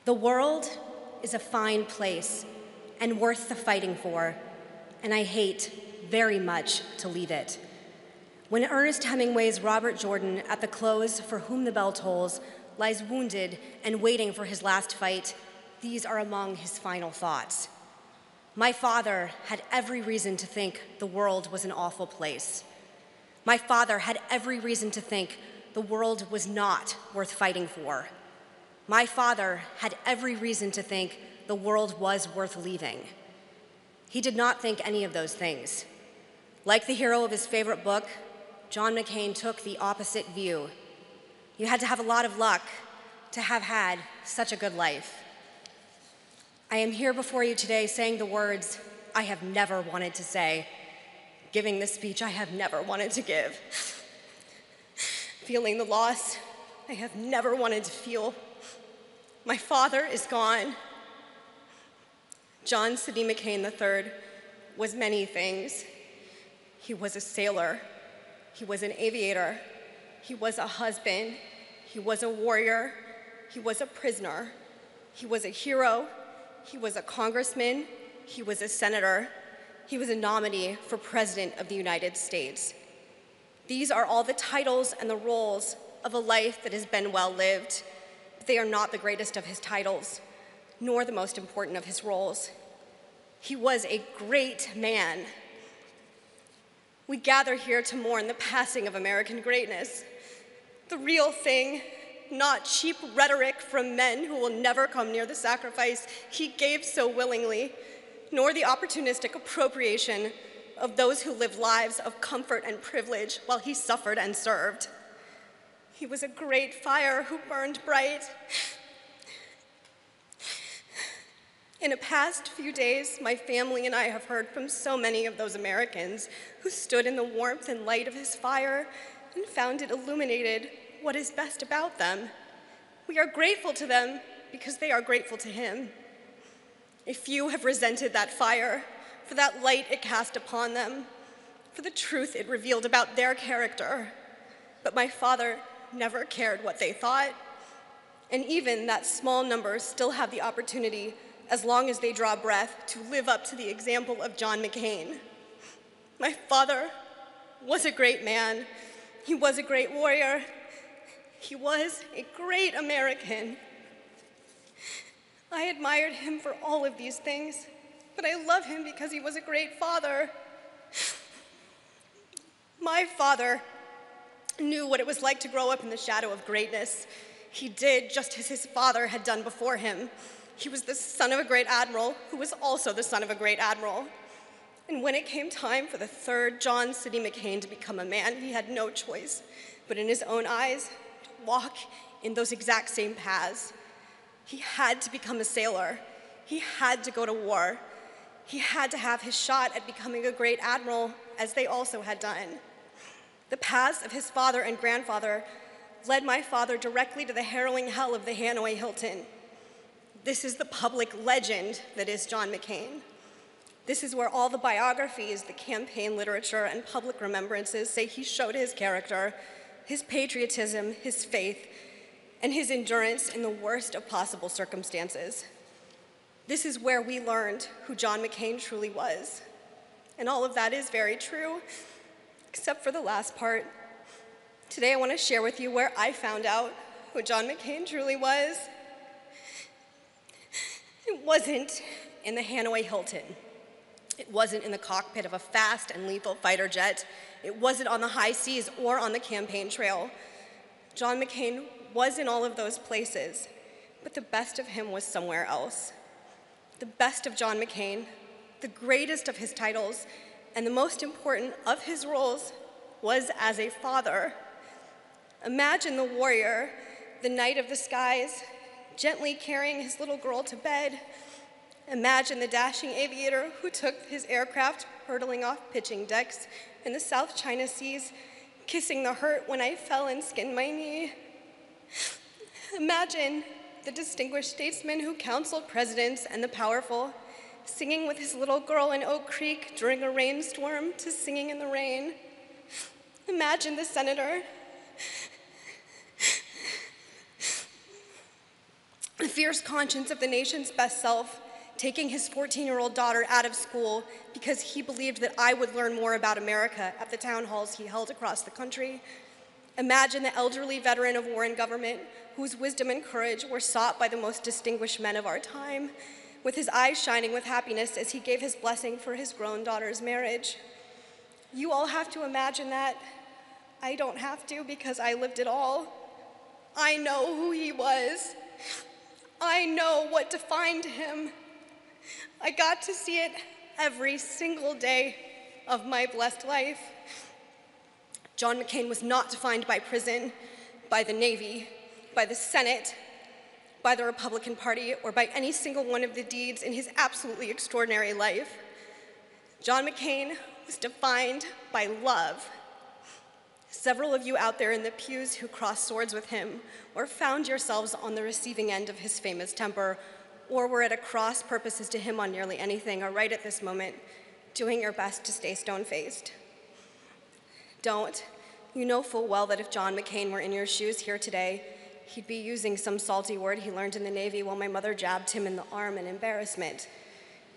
The world is a fine place and worth the fighting for, and I hate very much to leave it. When Ernest Hemingway's Robert Jordan, at the close, For Whom the Bell Tolls, lies wounded and waiting for his last fight, these are among his final thoughts. My father had every reason to think the world was an awful place. My father had every reason to think the world was not worth fighting for. My father had every reason to think the world was worth leaving. He did not think any of those things. Like the hero of his favorite book, John McCain took the opposite view. You had to have a lot of luck to have had such a good life. I am here before you today saying the words I have never wanted to say, giving the speech I have never wanted to give, feeling the loss I have never wanted to feel. My father is gone. John Sidney McCain III was many things. He was a sailor. He was an aviator. He was a husband. He was a warrior. He was a prisoner. He was a hero. He was a congressman. He was a senator. He was a nominee for President of the United States. These are all the titles and the roles of a life that has been well lived, but they are not the greatest of his titles, nor the most important of his roles. He was a great man. We gather here to mourn the passing of American greatness, the real thing, not cheap rhetoric from men who will never come near the sacrifice he gave so willingly, nor the opportunistic appropriation of those who lived lives of comfort and privilege while he suffered and served. He was a great fire who burned bright. In the past few days, my family and I have heard from so many of those Americans who stood in the warmth and light of his fire and found it illuminated what is best about them. We are grateful to them because they are grateful to him. A few have resented that fire for that light it cast upon them, for the truth it revealed about their character. But my father never cared what they thought, and even that small number still have the opportunity, as long as they draw breath, to live up to the example of John McCain. My father was a great man. He was a great warrior. He was a great American. I admired him for all of these things, but I love him because he was a great father. My father knew what it was like to grow up in the shadow of greatness. He did just as his father had done before him. He was the son of a great admiral who was also the son of a great admiral. And when it came time for the third John Sidney McCain to become a man, he had no choice but in his own eyes to walk in those exact same paths. He had to become a sailor. He had to go to war. He had to have his shot at becoming a great admiral, as they also had done. The paths of his father and grandfather led my father directly to the harrowing hell of the Hanoi Hilton. This is the public legend that is John McCain. This is where all the biographies, the campaign literature, and public remembrances say he showed his character, his patriotism, his faith, and his endurance in the worst of possible circumstances. This is where we learned who John McCain truly was. And all of that is very true, except for the last part. Today I want to share with you where I found out who John McCain truly was. It wasn't in the Hanoi Hilton. It wasn't in the cockpit of a fast and lethal fighter jet. It wasn't on the high seas or on the campaign trail. John McCain was in all of those places, but the best of him was somewhere else. The best of John McCain, the greatest of his titles, and the most important of his roles was as a father. Imagine the warrior, the knight of the skies, gently carrying his little girl to bed. Imagine the dashing aviator who took his aircraft hurtling off pitching decks in the South China Seas, kissing the hurt when I fell and skinned my knee. Imagine the distinguished statesman who counseled presidents and the powerful, singing with his little girl in Oak Creek during a rainstorm to Singing in the Rain. Imagine the senator the fierce conscience of the nation's best self, taking his 14-year-old daughter out of school because he believed that I would learn more about America at the town halls he held across the country. Imagine the elderly veteran of war and government whose wisdom and courage were sought by the most distinguished men of our time, with his eyes shining with happiness as he gave his blessing for his grown daughter's marriage. You all have to imagine that. I don't have to because I lived it all. I know who he was. I know what defined him. I got to see it every single day of my blessed life. John McCain was not defined by prison, by the Navy, by the Senate, by the Republican Party, or by any single one of the deeds in his absolutely extraordinary life. John McCain was defined by love. Several of you out there in the pews who crossed swords with him or found yourselves on the receiving end of his famous temper or were at a cross purposes to him on nearly anything are right at this moment doing your best to stay stone-faced. Don't. You know full well that if John McCain were in your shoes here today, he'd be using some salty word he learned in the Navy while my mother jabbed him in the arm in embarrassment.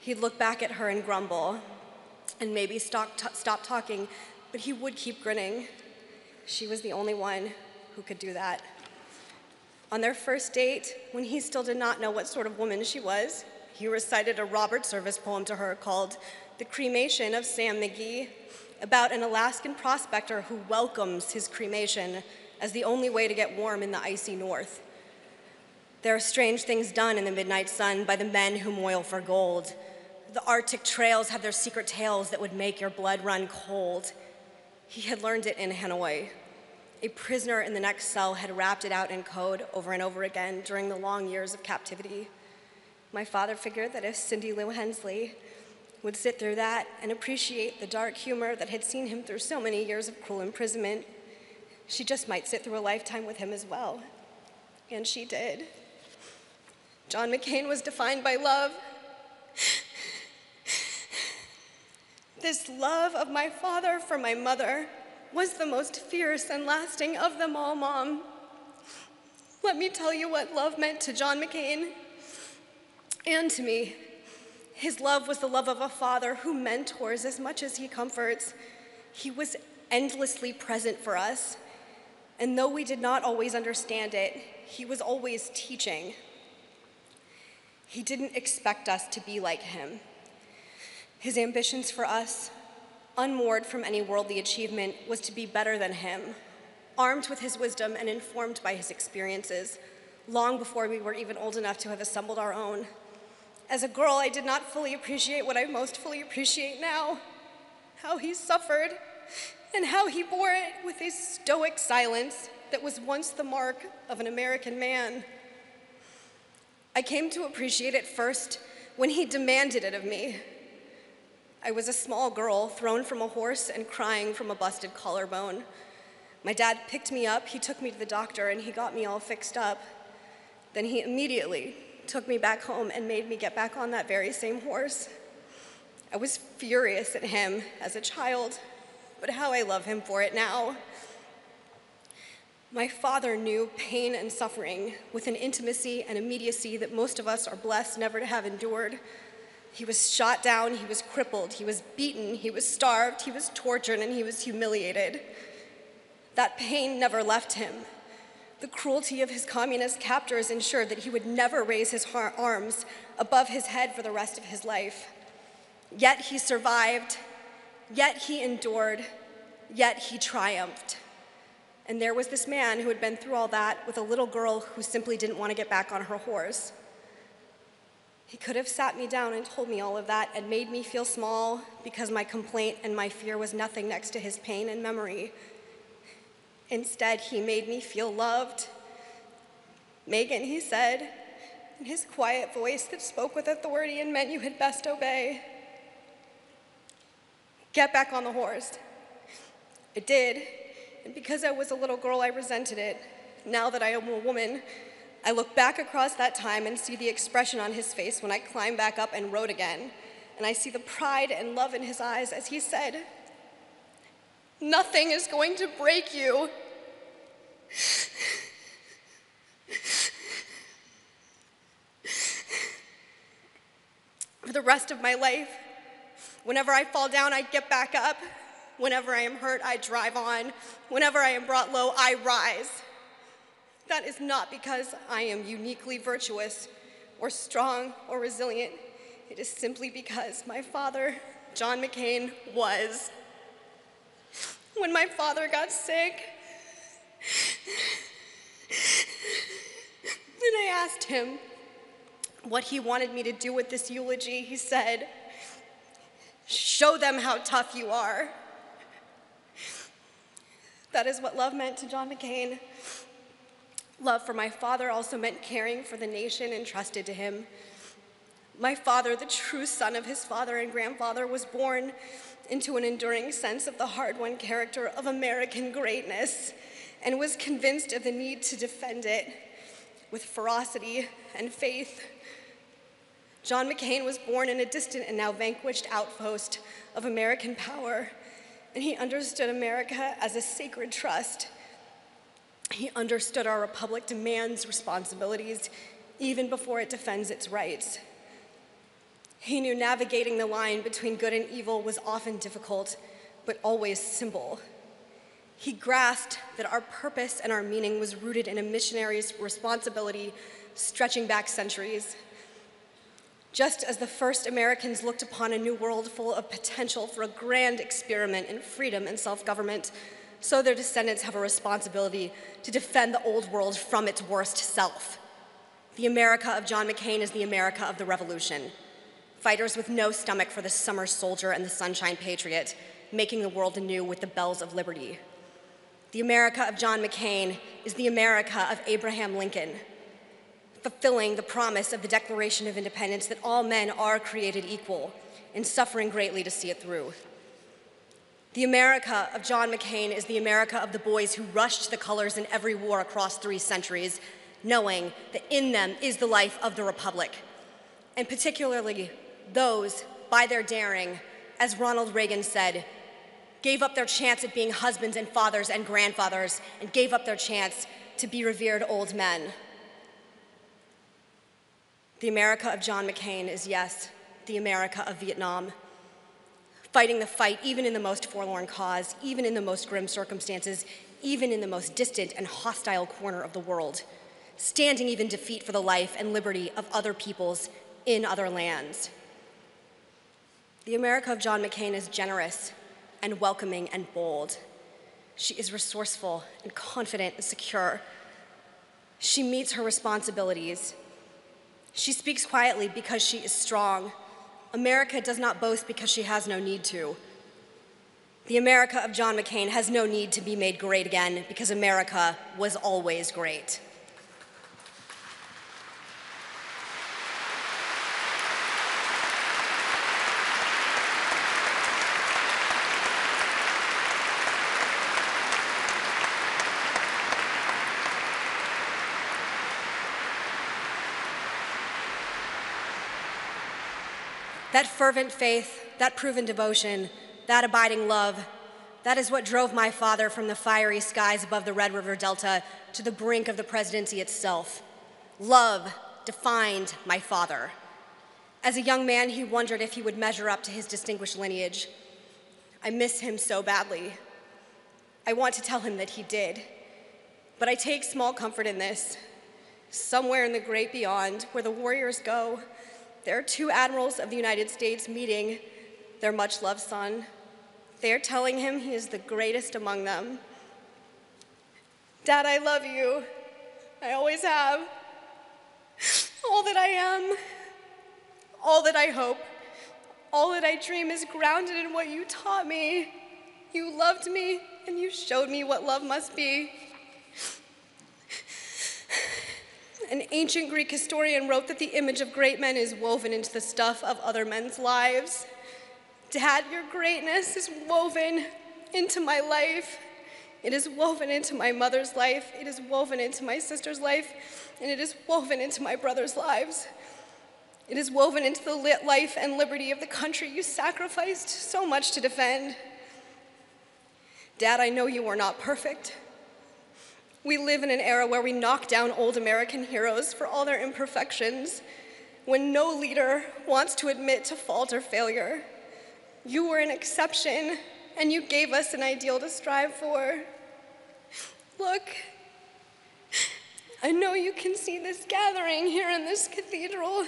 He'd look back at her and grumble and maybe stop talking, but he would keep grinning. She was the only one who could do that. On their first date, when he still did not know what sort of woman she was, he recited a Robert Service poem to her called The Cremation of Sam McGee, about an Alaskan prospector who welcomes his cremation as the only way to get warm in the icy north. There are strange things done in the midnight sun by the men who moil for gold. The Arctic trails have their secret tales that would make your blood run cold. He had learned it in Hanoi. A prisoner in the next cell had rapped it out in code over and over again during the long years of captivity. My father figured that if Cindy Lou Hensley would sit through that and appreciate the dark humor that had seen him through so many years of cruel imprisonment, she just might sit through a lifetime with him as well. And she did. John McCain was defined by love. This love of my father for my mother was the most fierce and lasting of them all, Mom. Let me tell you what love meant to John McCain and to me. His love was the love of a father who mentors as much as he comforts. He was endlessly present for us, and though we did not always understand it, he was always teaching. He didn't expect us to be like him. His ambitions for us, unmoored from any worldly achievement, was to be better than him, armed with his wisdom and informed by his experiences, long before we were even old enough to have assembled our own. As a girl, I did not fully appreciate what I most fully appreciate now, how he suffered and how he bore it with a stoic silence that was once the mark of an American man. I came to appreciate it first when he demanded it of me. I was a small girl thrown from a horse and crying from a busted collarbone. My dad picked me up, he took me to the doctor, and he got me all fixed up. Then he immediately took me back home and made me get back on that very same horse. I was furious at him as a child, but how I love him for it now. My father knew pain and suffering with an intimacy and immediacy that most of us are blessed never to have endured. He was shot down, he was crippled, he was beaten, he was starved, he was tortured, and he was humiliated. That pain never left him. The cruelty of his communist captors ensured that he would never raise his arms above his head for the rest of his life. Yet he survived, yet he endured, yet he triumphed. And there was this man who had been through all that with a little girl who simply didn't want to get back on her horse. He could have sat me down and told me all of that and made me feel small because my complaint and my fear was nothing next to his pain and memory. Instead, he made me feel loved. Megan, he said, in his quiet voice that spoke with authority and meant you had best obey, get back on the horse. I did, and because I was a little girl, I resented it. Now that I am a woman, I look back across that time and see the expression on his face when I climbed back up and rode again, and I see the pride and love in his eyes as he said, "Nothing is going to break you." for the rest of my life. Whenever I fall down, I get back up. Whenever I am hurt, I drive on. Whenever I am brought low, I rise. That is not because I am uniquely virtuous or strong or resilient. It is simply because my father, John McCain, was. When my father got sick, and I asked him what he wanted me to do with this eulogy, he said, "Show them how tough you are." That is what love meant to John McCain. Love for my father also meant caring for the nation entrusted to him. My father, the true son of his father and grandfather, was born into an enduring sense of the hard-won character of American greatness and was convinced of the need to defend it with ferocity and faith. John McCain was born in a distant and now vanquished outpost of American power, and he understood America as a sacred trust. He understood our republic demands responsibilities even before it defends its rights. He knew navigating the line between good and evil was often difficult, but always simple. He grasped that our purpose and our meaning was rooted in a missionary's responsibility stretching back centuries. Just as the first Americans looked upon a new world full of potential for a grand experiment in freedom and self-government, so their descendants have a responsibility to defend the old world from its worst self. The America of John McCain is the America of the Revolution. Fighters with no stomach for the summer soldier and the sunshine patriot, making the world anew with the bells of liberty. The America of John McCain is the America of Abraham Lincoln, fulfilling the promise of the Declaration of Independence that all men are created equal and suffering greatly to see it through. The America of John McCain is the America of the boys who rushed the colors in every war across 3 centuries, knowing that in them is the life of the Republic, and particularly those, by their daring, as Ronald Reagan said, gave up their chance at being husbands and fathers and grandfathers and gave up their chance to be revered old men. The America of John McCain is, yes, the America of Vietnam, fighting the fight even in the most forlorn cause, even in the most grim circumstances, even in the most distant and hostile corner of the world, standing even defeat for the life and liberty of other peoples in other lands. The America of John McCain is generous and welcoming and bold. She is resourceful and confident and secure. She meets her responsibilities. She speaks quietly because she is strong. America does not boast because she has no need to. The America of John McCain has no need to be made great again because America was always great. That fervent faith, that proven devotion, that abiding love, that is what drove my father from the fiery skies above the Red River Delta to the brink of the presidency itself. Love defined my father. As a young man, he wondered if he would measure up to his distinguished lineage. I miss him so badly. I want to tell him that he did. But I take small comfort in this. Somewhere in the great beyond, where the warriors go, there are 2 admirals of the United States meeting their much-loved son. They are telling him he is the greatest among them. Dad, I love you. I always have. All that I am, all that I hope, all that I dream is grounded in what you taught me. You loved me, and you showed me what love must be. An ancient Greek historian wrote that the image of great men is woven into the stuff of other men's lives. Dad, your greatness is woven into my life. It is woven into my mother's life. It is woven into my sister's life. And it is woven into my brother's lives. It is woven into the life and liberty of the country you sacrificed so much to defend. Dad, I know you are not perfect. We live in an era where we knock down old American heroes for all their imperfections. when no leader wants to admit to fault or failure. You were an exception, and you gave us an ideal to strive for. Look, I know you can see this gathering here in this cathedral.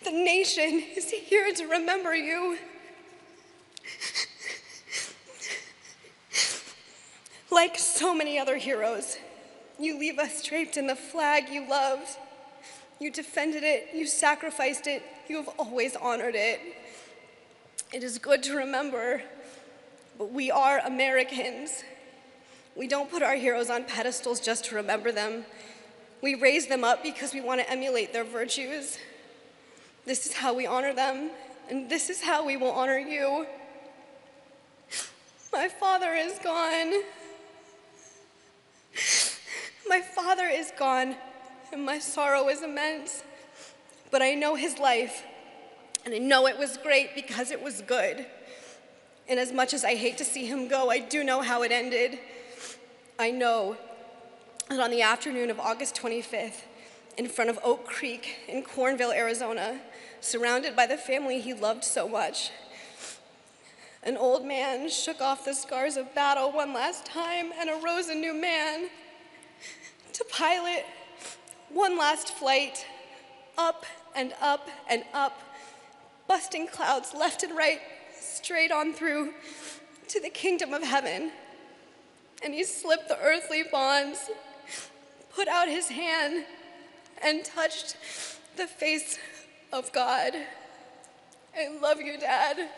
The nation is here to remember you. Like so many other heroes, you leave us draped in the flag you loved. You defended it, you sacrificed it, you have always honored it. It is good to remember, but we are Americans. We don't put our heroes on pedestals just to remember them. We raise them up because we want to emulate their virtues. This is how we honor them, and this is how we will honor you. My father is gone. My father is gone, and my sorrow is immense. But I know his life, and I know it was great because it was good. And as much as I hate to see him go, I do know how it ended. I know that on the afternoon of August 25th, in front of Oak Creek in Cornville, Arizona, surrounded by the family he loved so much, an old man shook off the scars of battle one last time and arose a new man to pilot one last flight up and up and up, busting clouds left and right, straight on through to the kingdom of heaven. And he slipped the earthly bonds, put out his hand, and touched the face of God. I love you, Dad.